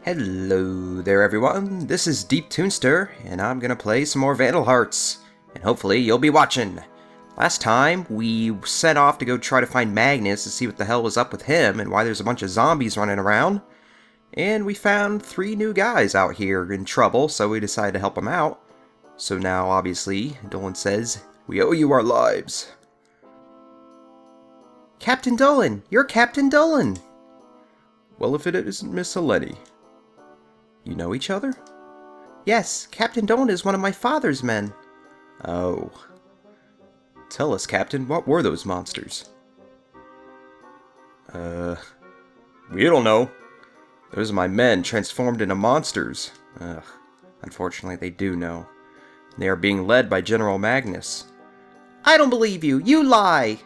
Hello there everyone, this is Deeptunester, and I'm gonna play some more Vandal Hearts, and hopefully you'll be watching. Last time, we set off to go try to find Magnus to see what the hell was up with him and why there's a bunch of zombies running around. And we found 3 new guys out here in trouble, so we decided to help them out. So now, obviously, Dolan says, "We owe you our lives." Captain Dolan! You're Captain Dolan! Well, if it isn't Miss Eleni. You know each other? Yes, Captain Dolan is one of my father's men. Oh. Tell us, Captain, what were those monsters? We don't know. Those are my men transformed into monsters. Ugh. Unfortunately, they do know. They are being led by General Magnus. I don't believe you! You lie!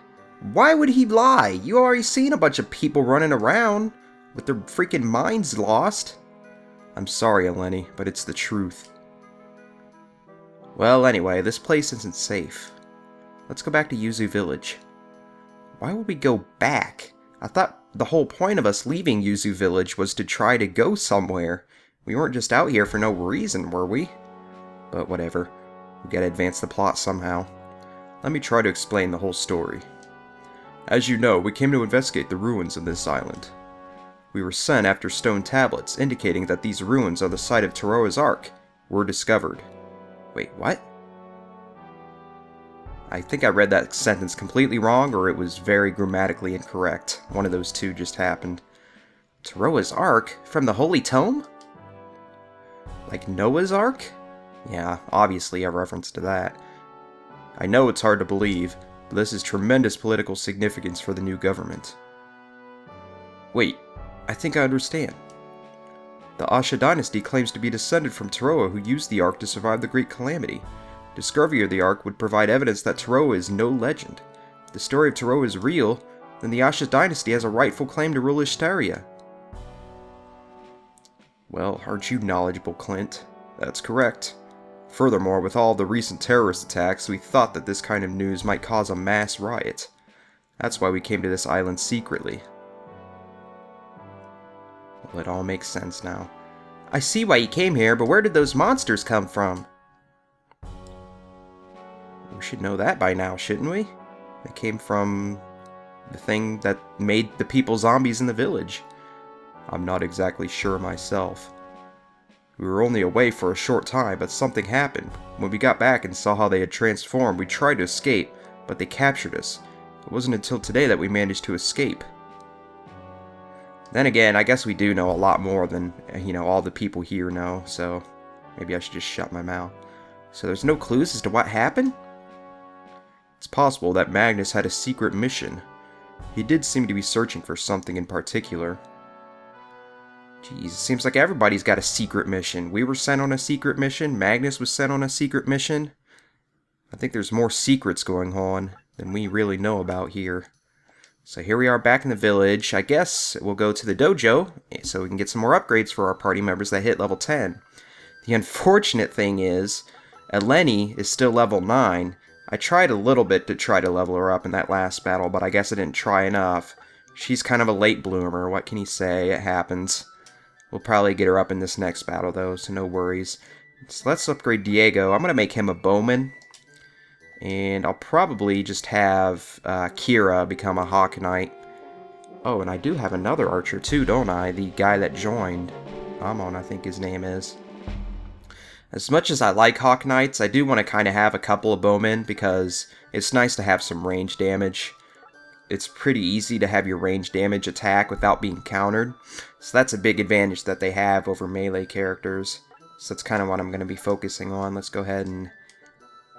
Why would he lie? You already seen a bunch of people running around with their freaking minds lost. I'm sorry, Eleni, but it's the truth. Well, anyway, this place isn't safe. Let's go back to Yuzu Village. Why would we go back? I thought the whole point of us leaving Yuzu Village was to try to go somewhere. We weren't just out here for no reason, were we? But whatever. We gotta advance the plot somehow. Let me try to explain the whole story. As you know, we came to investigate the ruins of this island. We were sent after stone tablets indicating that these ruins on the site of Taroa's Ark were discovered. Wait, what? I think I read that sentence completely wrong, or it was very grammatically incorrect. One of those two just happened. Taroa's Ark? From the Holy Tome? Like Noah's Ark? Yeah, obviously a reference to that. I know it's hard to believe, but this is tremendous political significance for the new government. Wait, I think I understand. The Asha dynasty claims to be descended from Taroa, who used the Ark to survive the Great Calamity. Discovery of the Ark would provide evidence that Taroa is no legend. If the story of Taroa is real, then the Asha dynasty has a rightful claim to rule Ishtaria. Well, aren't you knowledgeable, Clint? That's correct. Furthermore, with all the recent terrorist attacks, we thought that this kind of news might cause a mass riot. That's why we came to this island secretly. Well, it all makes sense now. I see why you came here, but where did those monsters come from? We should know that by now, shouldn't we? They came from the thing that made the people zombies in the village. I'm not exactly sure myself. We were only away for a short time, but something happened. When we got back and saw how they had transformed, we tried to escape, but they captured us. It wasn't until today that we managed to escape. Then again, I guess we do know a lot more than, all the people here know, so maybe I should just shut my mouth. So there's no clues as to what happened? It's possible that Magnus had a secret mission. He did seem to be searching for something in particular. Jeez, it seems like everybody's got a secret mission. We were sent on a secret mission. Magnus was sent on a secret mission. I think there's more secrets going on than we really know about here. So here we are back in the village. I guess we'll go to the dojo so we can get some more upgrades for our party members that hit level 10. The unfortunate thing is, Eleni is still level 9. I tried a little bit to try to level her up in that last battle, but I guess I didn't try enough. She's kind of a late bloomer, what can you say? It happens. We'll probably get her up in this next battle, though, so no worries. So let's upgrade Diego. I'm going to make him a bowman. And I'll probably just have Kira become a Hawk Knight. Oh, and I do have another archer, too, don't I? The guy that joined. Amon, I think his name is. As much as I like Hawk Knights, I do want to kind of have a couple of bowmen, because it's nice to have some range damage. It's pretty easy to have your range damage attack without being countered. So that's a big advantage that they have over melee characters. So that's kind of what I'm going to be focusing on. Let's go ahead and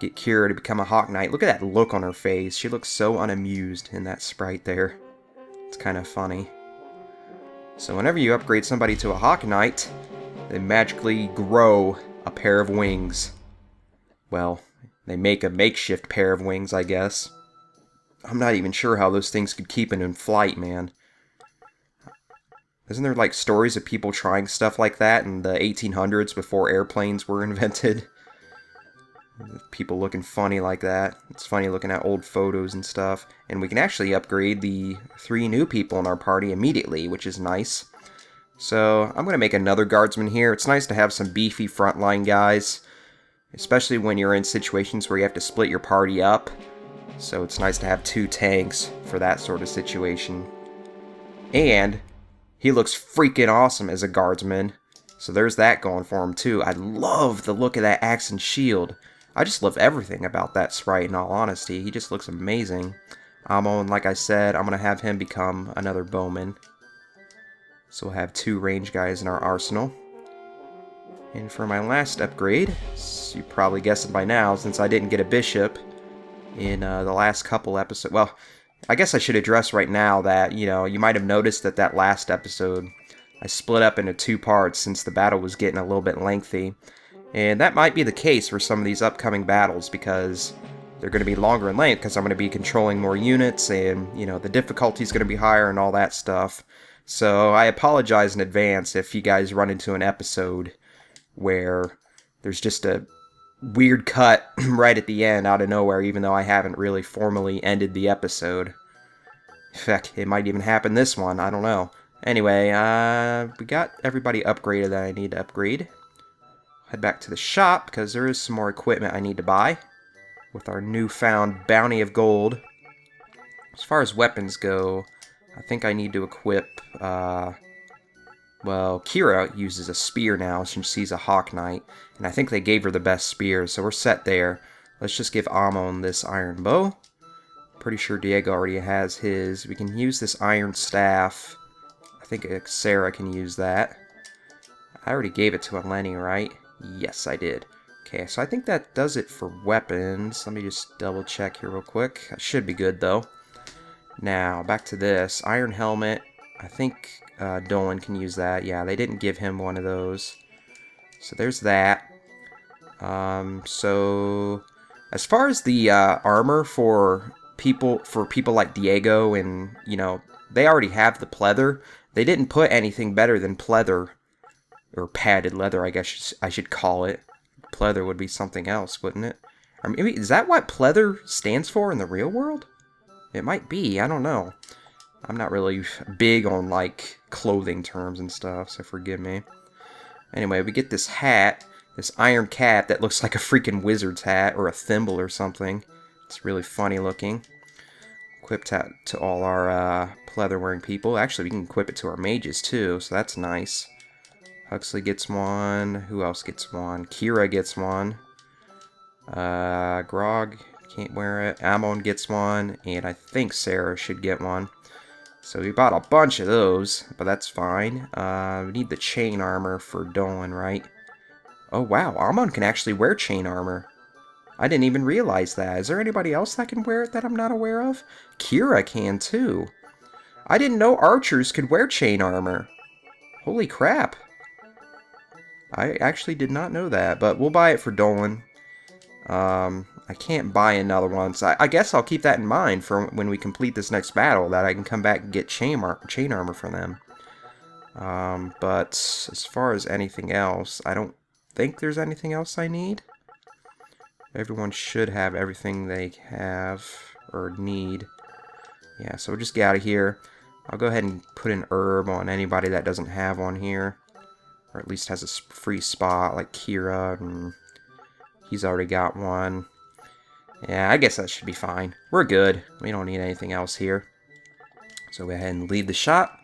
get Kira to become a Hawk Knight. Look at that look on her face. She looks so unamused in that sprite there. It's kind of funny. So whenever you upgrade somebody to a Hawk Knight, they magically grow a pair of wings. Well, they make a makeshift pair of wings, I guess. I'm not even sure how those things could keep it in flight, man. Isn't there, like, stories of people trying stuff like that in the 1800s before airplanes were invented? People looking funny like that. It's funny looking at old photos and stuff. And we can actually upgrade the 3 new people in our party immediately, which is nice. So I'm going to make another guardsman here. It's nice to have some beefy frontline guys, especially when you're in situations where you have to split your party up. So it's nice to have 2 tanks for that sort of situation. And he looks freaking awesome as a guardsman. So there's that going for him too. I love the look of that axe and shield. I just love everything about that sprite, in all honesty. He just looks amazing. And like I said, I'm going to have him become another bowman. So we'll have 2 range guys in our arsenal. And for my last upgrade, you probably guessed it by now, since I didn't get a bishop in the last couple episodes. Well, I guess I should address right now that, you might have noticed that that last episode, I split up into 2 parts since the battle was getting a little bit lengthy. And that might be the case for some of these upcoming battles, because they're going to be longer in length, because I'm going to be controlling more units, and, the difficulty's going to be higher and all that stuff. So I apologize in advance if you guys run into an episode where there's just a weird cut right at the end out of nowhere, even though I haven't really formally ended the episode. Heck, it might even happen this one, I don't know. Anyway, we got everybody upgraded that I need to upgrade. Head back to the shop, because there is some more equipment I need to buy with our newfound bounty of gold. As far as weapons go, I think I need to equip, well, Kira uses a spear now since she's a Hawk Knight, and I think they gave her the best spear, so we're set there. Let's just give Amon this iron bow. Pretty sure Diego already has his. We can use this iron staff. I think Sarah can use that. I already gave it to Eleni, right? Yes, I did. Okay, so I think that does it for weapons. Let me just double check here real quick. That should be good, though. Now, back to this. Iron helmet. I think Dolan can use that. Yeah, they didn't give him one of those. So there's that. So as far as the armor for people like Diego and, they already have the pleather. They didn't put anything better than pleather. Or padded leather, I guess I should call it. Pleather would be something else, wouldn't it? Or maybe, is that what pleather stands for in the real world? It might be, I don't know. I'm not really big on, clothing terms and stuff, so forgive me. Anyway, we get this hat, this iron cap that looks like a freaking wizard's hat, or a thimble or something. It's really funny looking. Equipped to all our pleather-wearing people. Actually, we can equip it to our mages, too, so that's nice. Huxley gets one. Who else gets one? Kira gets one. Grog can't wear it. Amon gets one. And I think Sarah should get one. So we bought a bunch of those, but that's fine. We need the chain armor for Dolan, right? Oh, wow. Amon can actually wear chain armor. I didn't even realize that. Is there anybody else that can wear it that I'm not aware of? Kira can, too. I didn't know archers could wear chain armor. Holy crap. I actually did not know that, but we'll buy it for Dolan. I can't buy another one, so I guess I'll keep that in mind for when we complete this next battle, that I can come back and get chain armor for them. But as far as anything else, I don't think there's anything else I need. Everyone should have everything they have or need. Yeah, so we'll just get out of here. I'll go ahead and put an herb on anybody that doesn't have one here. Or at least has a free spot, like Kira, and he's already got one. Yeah, I guess that should be fine. We're good. We don't need anything else here. So go ahead and leave the shop.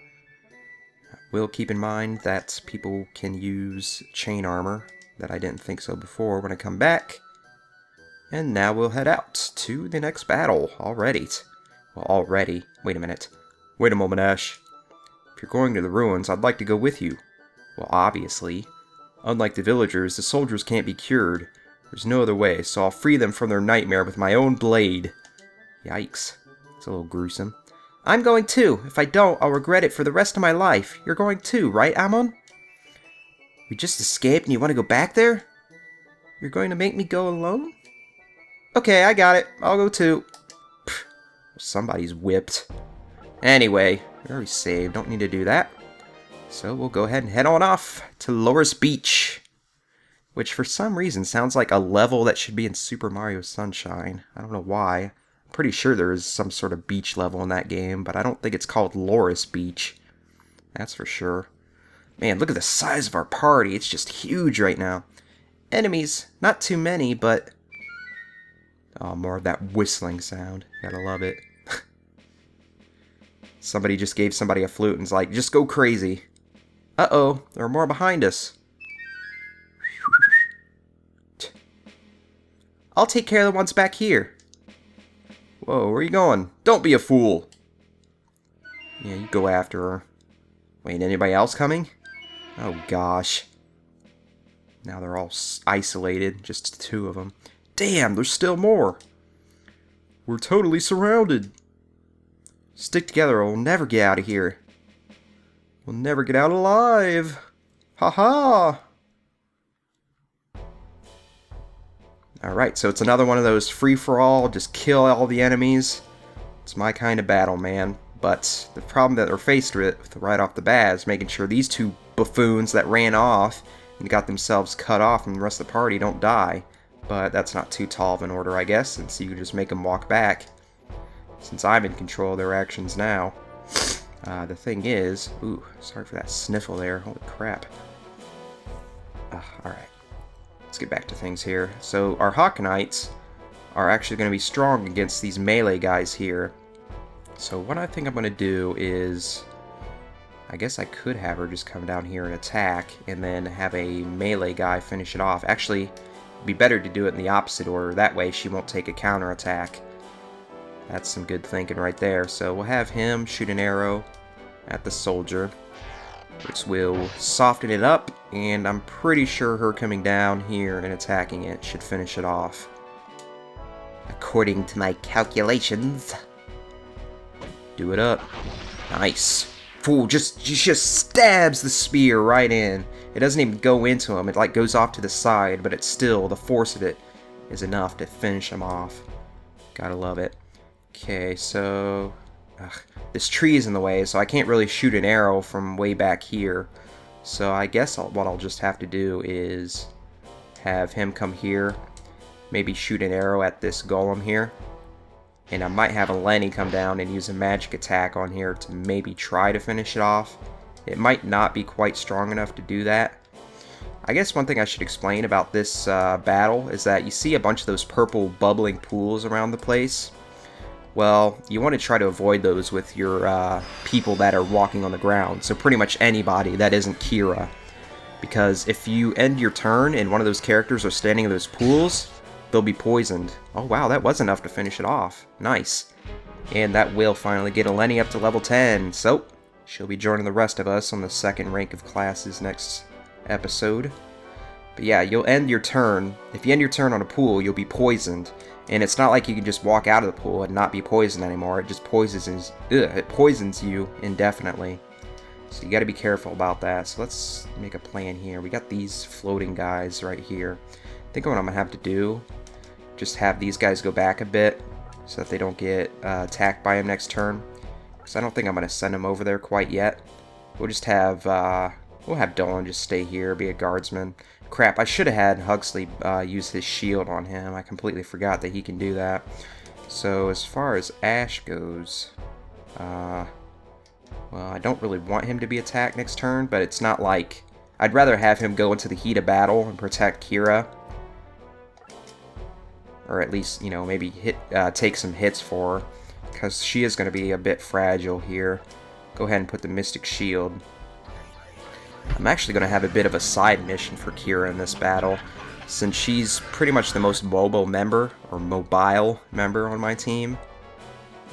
We'll keep in mind that people can use chain armor, that I didn't think so before, when I come back. And now we'll head out to the next battle already. Well, already. Wait a minute. Wait a moment, Ash. If you're going to the ruins, I'd like to go with you. Well, obviously. Unlike the villagers, the soldiers can't be cured. There's no other way, so I'll free them from their nightmare with my own blade. Yikes. It's a little gruesome. I'm going too. If I don't, I'll regret it for the rest of my life. You're going too, right, Amon? We just escaped and you want to go back there? You're going to make me go alone? Okay, I got it. I'll go too. Pfft, somebody's whipped. Anyway, we already saved. Don't need to do that. So we'll go ahead and head on off to Loris Beach. Which for some reason sounds like a level that should be in Super Mario Sunshine. I don't know why. I'm pretty sure there is some sort of beach level in that game, but I don't think it's called Loris Beach. That's for sure. Man, look at the size of our party. It's just huge right now. Enemies, not too many, but... Oh, more of that whistling sound. Gotta love it. Somebody just gave somebody a flute and is like, just go crazy. Uh-oh, there are more behind us. I'll take care of the ones back here. Whoa, where are you going? Don't be a fool. Yeah, you go after her. Wait, anybody else coming? Oh, gosh. Now they're all isolated, just 2 of them. Damn, there's still more. We're totally surrounded. Stick together or we'll never get out of here. We'll never get out alive. Ha-ha. Alright, so it's another one of those free-for-all, just kill all the enemies. It's my kind of battle, man. But the problem that they're faced with right off the bat is making sure these 2 buffoons that ran off and got themselves cut off from the rest of the party don't die. But that's not too tall of an order, I guess, since you can just make them walk back. Since I'm in control of their actions now. The thing is... Ooh, sorry for that sniffle there. Holy crap. Alright. Let's get back to things here. So, our Hawk Knights are actually going to be strong against these melee guys here. So, what I think I'm going to do is... I guess I could have her just come down here and attack, and then have a melee guy finish it off. Actually, it'd be better to do it in the opposite order. That way she won't take a counterattack. That's some good thinking right there. So we'll have him shoot an arrow at the soldier, which will soften it up, and I'm pretty sure her coming down here and attacking it should finish it off. According to my calculations. Do it up. Nice. Fool just stabs the spear right in. It doesn't even go into him. It like goes off to the side, but it's still, the force of it is enough to finish him off. Gotta love it. Okay, so... this tree is in the way, so I can't really shoot an arrow from way back here. So I guess what I'll just have to do is have him come here, maybe shoot an arrow at this golem here. And I might have a Lenny come down and use a magic attack on here to maybe try to finish it off. It might not be quite strong enough to do that. I guess one thing I should explain about this battle is that you see a bunch of those purple bubbling pools around the place. Well, you want to try to avoid those with your people that are walking on the ground. So pretty much anybody that isn't Kira. Because if you end your turn and one of those characters are standing in those pools, they'll be poisoned. Oh wow, that was enough to finish it off. Nice. And that will finally get Eleni up to level 10. So, she'll be joining the rest of us on the 2nd rank of classes next episode. But yeah, you'll end your turn. If you end your turn on a pool, you'll be poisoned. And it's not like you can just walk out of the pool and not be poisoned anymore. It just poisons you indefinitely. So you got to be careful about that. So let's make a plan here. We got these floating guys right here. I think what I'm going to have to do, just have these guys go back a bit so that they don't get attacked by him next turn. Because I don't think I'm going to send him over there quite yet. We'll just have, we'll have Dolan just stay here, be a guardsman. Crap, I should have had Huxley use his shield on him. I completely forgot that he can do that. So as far as Ash goes, well, I don't really want him to be attacked next turn, but it's not like... I'd rather have him go into the heat of battle and protect Kira. Or at least, you know, maybe take some hits for her. Because she is going to be a bit fragile here. Go ahead and put the Mystic Shield. I'm actually going to have a bit of a side mission for Kira in this battle. Since she's pretty much the most mobile member on my team.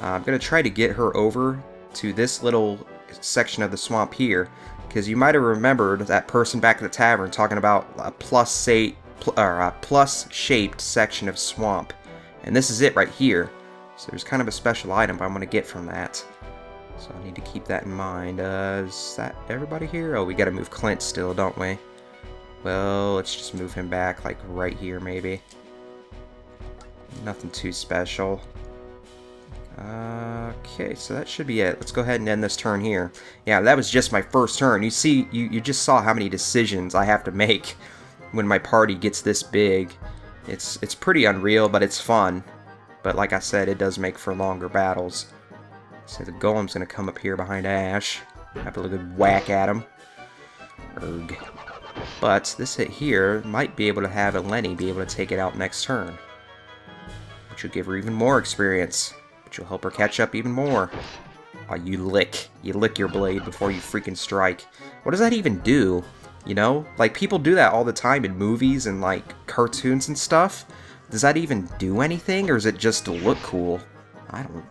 I'm going to try to get her over to this little section of the swamp here. Because you might have remembered that person back at the tavern talking about a plus-shaped section of swamp. And this is it right here. So there's kind of a special item I'm going to get from that. So I need to keep that in mind. Is that everybody here? Oh, we got to move Clint still, don't we? Well, let's just move him back, like right here maybe. Nothing too special. Okay, so that should be it. Let's go ahead and end this turn here. Yeah, that was just my first turn. You see, you just saw how many decisions I have to make when my party gets this big. It's pretty unreal, but it's fun. But like I said, it does make for longer battles. So the golem's going to come up here behind Ash. Have a good whack at him. Erg. But this hit here might be able to have Eleni be able to take it out next turn. Which will give her even more experience. Which will help her catch up even more. Oh, you lick. You lick your blade before you freaking strike. What does that even do? You know? Like, people do that all the time in movies and, like, cartoons and stuff. Does that even do anything, or is it just to look cool? I don't...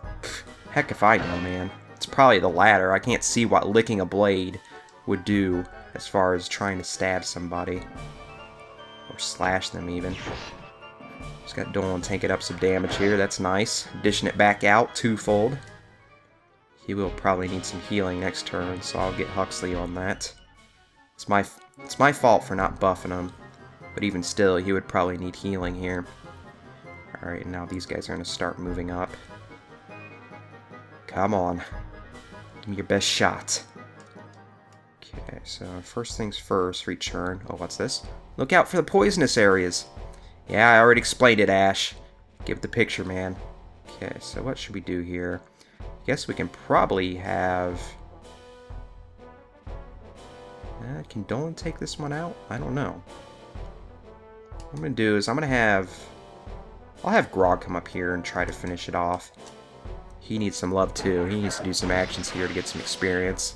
Heck if I know, man. It's probably the latter. I can't see what licking a blade would do as far as trying to stab somebody. Or slash them, even. Just got Dolan taking up some damage here. That's nice. Dishing it back out twofold. He will probably need some healing next turn, so I'll get Huxley on that. It's my fault for not buffing him. But even still, he would probably need healing here. Alright, now these guys are going to start moving up. Come on. Give me your best shot. Okay, so first things first, return. Oh, what's this? Look out for the poisonous areas. Yeah, I already explained it, Ash. Give the picture, man. Okay, so what should we do here? I guess we can probably have... can Dolan take this one out? I don't know. What I'm going to do is I'm going to have... I'll have Grog come up here and try to finish it off. He needs some love too. He needs to do some actions here to get some experience.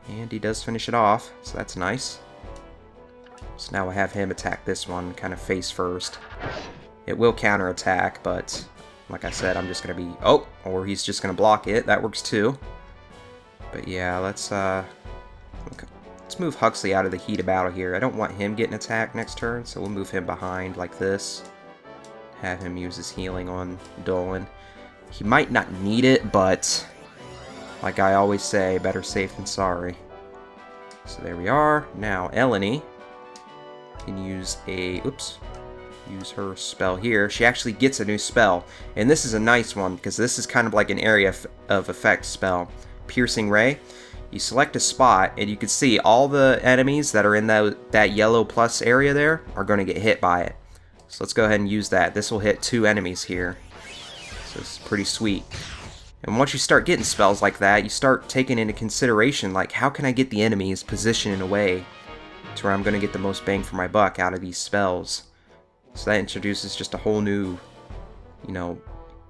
And he does finish it off, so that's nice. So now I have him attack this one kind of face first. It will counterattack, but... Like I said, I'm just going to be... Oh! Or he's just going to block it. That works too. But yeah, let's move Huxley out of the heat of battle here. I don't want him getting attacked next turn, so we'll move him behind like this. Have him use his healing on Dolan. He might not need it, but... Like I always say, better safe than sorry. So there we are. Now, Eleni can use a... Oops. Use her spell here. She actually gets a new spell. And this is a nice one, because this is kind of like an area of effect spell. Piercing Ray. You select a spot, and you can see all the enemies that are in that yellow plus area there are going to get hit by it. So let's go ahead and use that. This will hit 2 enemies here. So it's pretty sweet. And once you start getting spells like that, you start taking into consideration, like, how can I get the enemies positioned in a way to where I'm going to get the most bang for my buck out of these spells. So that introduces just a whole new, you know,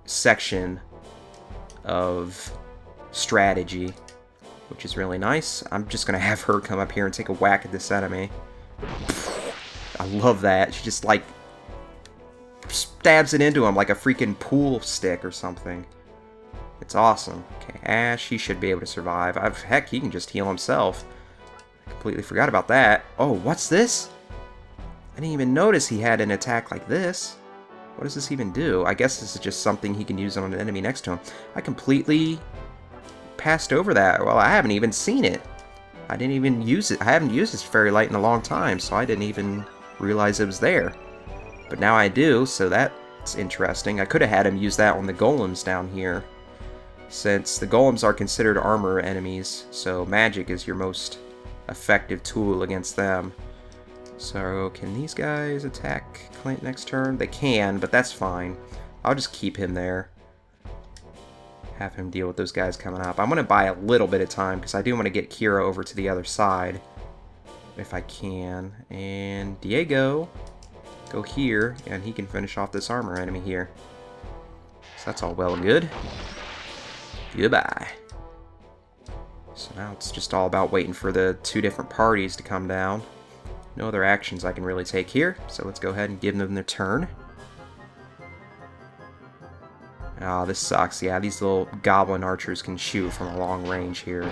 section of strategy, which is really nice. I'm just going to have her come up here and take a whack at this enemy. I love that. She just, like, stabs it into him like a freaking pool stick or something. It's awesome. Okay, Ash, he should be able to survive. Heck, he can just heal himself. I completely forgot about that. Oh, what's this? I didn't even notice he had an attack like this. What does this even do? I guess this is just something he can use on an enemy next to him. I completely passed over that. Well, I haven't even seen it. I didn't even use it. I haven't used this Fairy Light in a long time, so I didn't even realize it was there. But now I do, so that's interesting. I could have had him use that on the golems down here, since the golems are considered armor enemies, so magic is your most effective tool against them. So, can these guys attack Clint next turn? They can, but that's fine. I'll just keep him there. Have him deal with those guys coming up. I'm going to buy a little bit of time, because I do want to get Kira over to the other side, if I can. And Diego, go here, and he can finish off this armor enemy here. So that's all well and good. Goodbye. So now it's just all about waiting for the 2 different parties to come down. No other actions I can really take here, so let's go ahead and give them their turn. Ah, this sucks. Yeah, these little goblin archers can shoot from a long range here.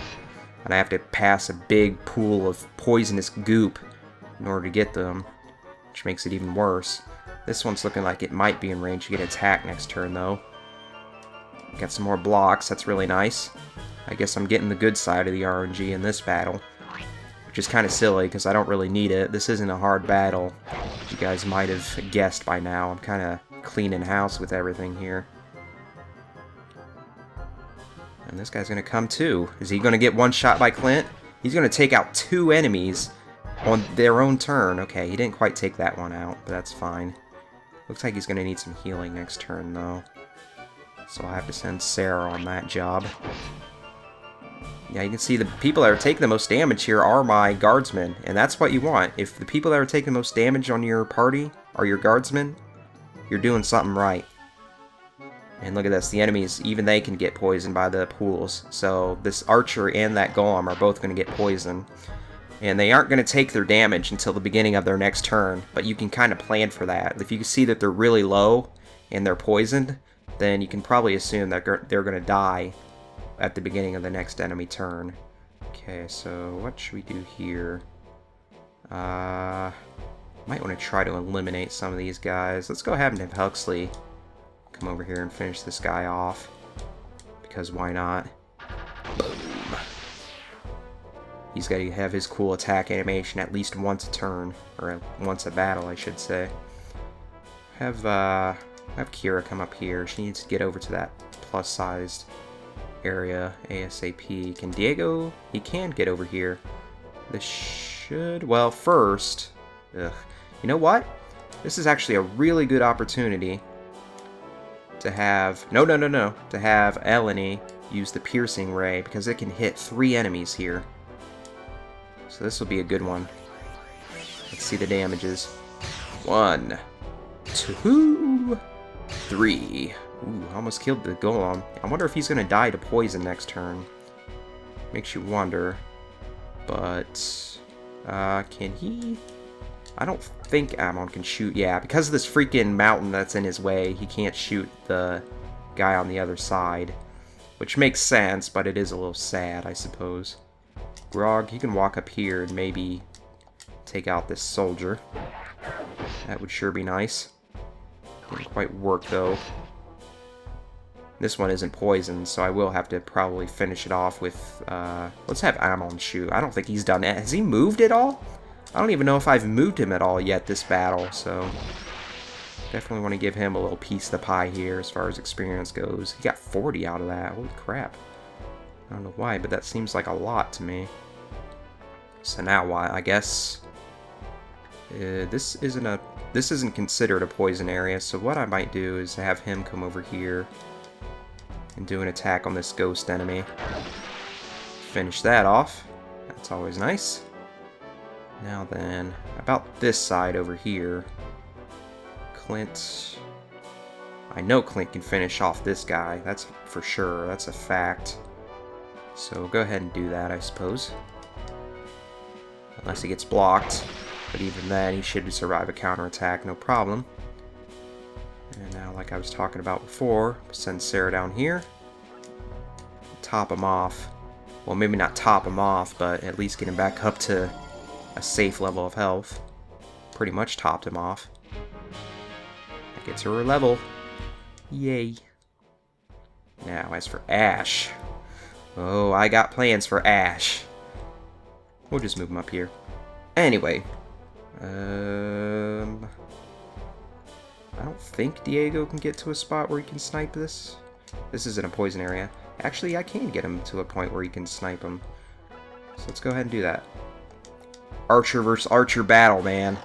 And I have to pass a big pool of poisonous goop in order to get them, which makes it even worse. This one's looking like it might be in range to get attacked next turn, though. Got some more blocks. That's really nice. I guess I'm getting the good side of the RNG in this battle, which is kind of silly because I don't really need it. This isn't a hard battle, as you guys might have guessed by now. I'm kind of cleaning house with everything here. And this guy's going to come too. Is he going to get one shot by Clint? He's going to take out 2 enemies on their own turn. Okay, he didn't quite take that one out, but that's fine. Looks like he's going to need some healing next turn, though. So I'll have to send Sarah on that job. Yeah, you can see the people that are taking the most damage here are my guardsmen, and that's what you want. If the people that are taking the most damage on your party are your guardsmen, you're doing something right. And look at this, the enemies, even they can get poisoned by the pools. So this archer and that golem are both going to get poisoned. And they aren't going to take their damage until the beginning of their next turn, but you can kind of plan for that. If you can see that they're really low and they're poisoned, then you can probably assume that they're going to die at the beginning of the next enemy turn. Okay, so what should we do here? Might want to try to eliminate some of these guys. Let's go ahead and have Huxley come over here and finish this guy off, because why not? Boom. He's got to have his cool attack animation at least once a turn, or once a battle, I should say. Have Kira come up here. She needs to get over to that plus-sized area ASAP. Can Diego? He can get over here. This should... Well, first... Ugh. You know what? This is actually a really good opportunity to have... No. To have Eleni use the piercing ray, because it can hit 3 enemies here. So this will be a good one. Let's see the damages. 1, 2, 3. Ooh, almost killed the golem. I wonder if he's going to die to poison next turn. Makes you wonder. But, can he? I don't think Amon can shoot. Yeah, because of this freaking mountain that's in his way, he can't shoot the guy on the other side. Which makes sense, but it is a little sad, I suppose. Grog, you can walk up here and maybe take out this soldier. That would sure be nice. Didn't quite work, though. This one isn't poisoned, so I will have to probably finish it off with, let's have Amon shoot. I don't think he's done it. Has he moved at all? I don't even know if I've moved him at all yet this battle, so definitely want to give him a little piece of the pie here as far as experience goes. He got 40 out of that. Holy crap. I don't know why, but that seems like a lot to me. So now why? I guess this isn't considered a poison area, so what I might do is have him come over here and do an attack on this ghost enemy. Finish that off. That's always nice. Now then, about this side over here, Clint... I know Clint can finish off this guy, that's for sure, that's a fact. So go ahead and do that, I suppose. Unless he gets blocked, but even then he should survive a counterattack, no problem. And now, like I was talking about before, send Sarah down here. Top him off. Well, maybe not top him off, but at least get him back up to a safe level of health. Pretty much topped him off. That gets her a level. Yay. Now, as for Ash. Oh, I got plans for Ash. We'll just move him up here. Anyway. I don't think Diego can get to a spot where he can snipe this. This isn't a poison area. Actually, I can get him to a point where he can snipe him. So let's go ahead and do that. Archer versus Archer battle, man.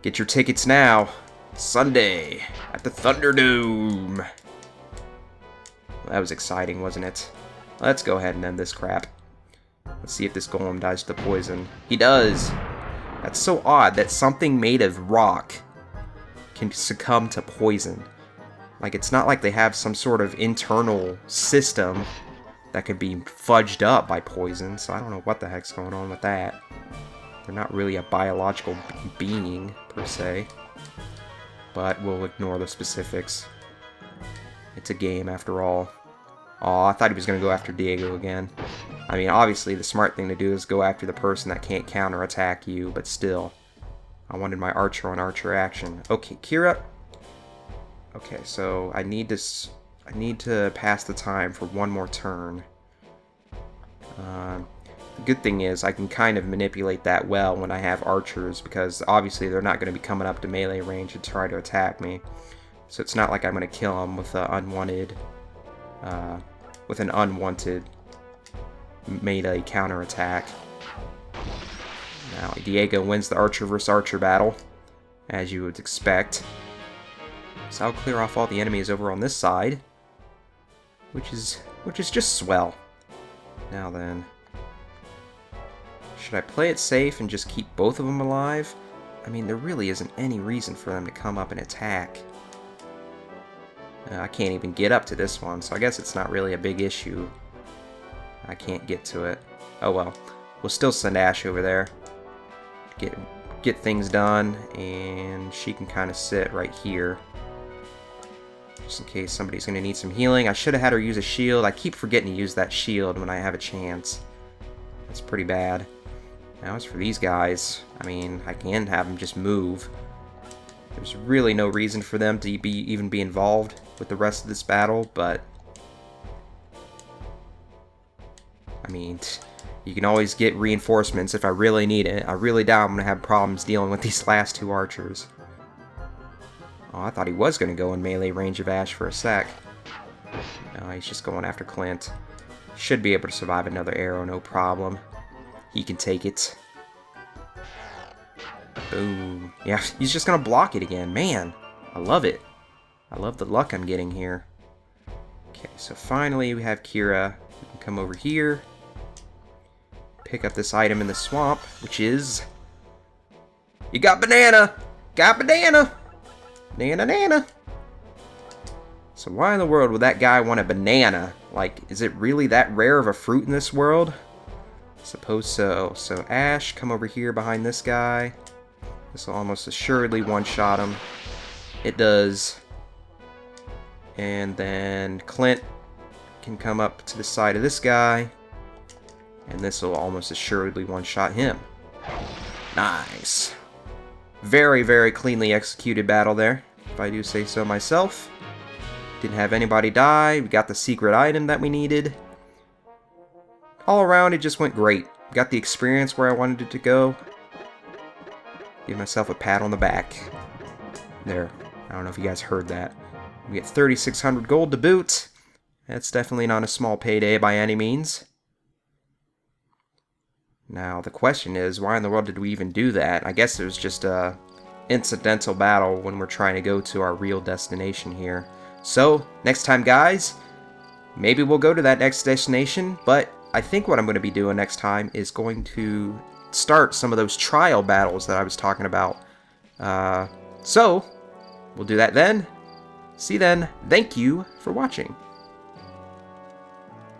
Get your tickets now. Sunday at the Thunderdome. Well, that was exciting, wasn't it? Let's go ahead and end this crap. Let's see if this golem dies to the poison. He does! That's so odd that something made of rock can succumb to poison. Like, it's not like they have some sort of internal system that could be fudged up by poison, so I don't know what the heck's going on with that. They're not really a biological being, per se. But we'll ignore the specifics. It's a game, after all. Aw, I thought he was going to go after Diego again. I mean, obviously, the smart thing to do is go after the person that can't counterattack you, but still. I wanted my archer on archer action. Okay, Kira. Okay, so I need to pass the time for one more turn. The good thing is I can kind of manipulate that well when I have archers, because obviously they're not going to be coming up to melee range to try to attack me. So it's not like I'm going to kill them with an unwanted melee counterattack. Now Diego wins the archer versus archer battle, as you would expect. So I'll clear off all the enemies over on this side, which is just swell. Now then. Should I play it safe and just keep both of them alive? I mean, there really isn't any reason for them to come up and attack. I can't even get up to this one, so I guess it's not really a big issue. I can't get to it. Oh well. We'll still send Ash over there. Get things done, and she can kind of sit right here. Just in case somebody's going to need some healing. I should have had her use a shield. I keep forgetting to use that shield when I have a chance. That's pretty bad. Now as for these guys, I mean, I can have them just move. There's really no reason for them to even be involved with the rest of this battle, but I mean, you can always get reinforcements if I really need it. I really doubt I'm going to have problems dealing with these last two archers. Oh, I thought he was going to go in melee range of Ash for a sec. No, he's just going after Clint. Should be able to survive another arrow, no problem. He can take it. Boom. Yeah, he's just going to block it again. Man, I love it. I love the luck I'm getting here. Okay, so finally we have Kira. We can come over here. Pick up this item in the swamp, which is... You got banana! Got banana! Banana. So why in the world would that guy want a banana? Like, is it really that rare of a fruit in this world? Suppose so. So Ash, come over here behind this guy. This will almost assuredly one-shot him. It does. And then Clint can come up to the side of this guy. And this will almost assuredly one-shot him. Nice. Very, very cleanly executed battle there, if I do say so myself. Didn't have anybody die. We got the secret item that we needed. All around, it just went great. Got the experience where I wanted it to go. Give myself a pat on the back. There. I don't know if you guys heard that. We get 3,600 gold to boot. That's definitely not a small payday by any means. Now, the question is, why in the world did we even do that? I guess it was just a incidental battle when we're trying to go to our real destination here. So, next time, guys, maybe we'll go to that next destination, but I think what I'm going to be doing next time is going to start some of those trial battles that I was talking about. So, we'll do that then. See you then. Thank you for watching.